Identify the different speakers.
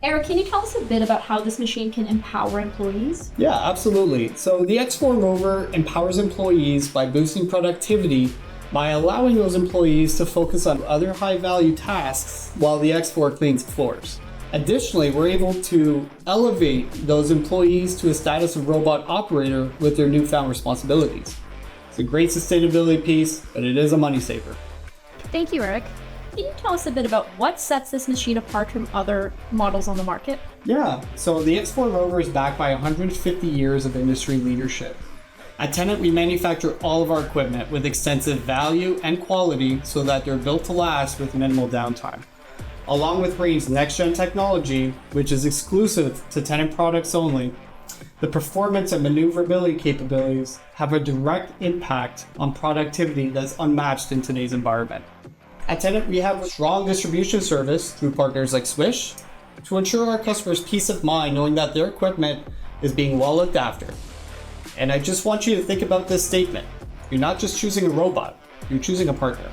Speaker 1: Eric, can you tell us a bit about how this machine can empower employees?
Speaker 2: Yeah, absolutely. So the X4ROVR empowers employees by boosting productivity by allowing those employees to focus on other high-value tasks while the X4 cleans floors. Additionally, we're able to elevate those employees to a status of robot operator with their newfound responsibilities. It's a great sustainability piece, but it is a money saver.
Speaker 1: Thank you, Eric. Can you tell us a bit about what sets this machine apart from other models on the market?
Speaker 2: Yeah, so the X4ROVR is backed by 150 years of industry leadership. At Tennant, we manufacture all of our equipment with extensive value and quality so that they're built to last with minimal downtime. Along with Rain's next-gen technology, which is exclusive to Tennant products only, the performance and maneuverability capabilities have a direct impact on productivity that's unmatched in today's environment. At Tennant, we have a strong distribution service through partners like Swish to ensure our customers peace of mind knowing that their equipment is being well looked after. And I just want you to think about this statement. You're not just choosing a robot, you're choosing a partner.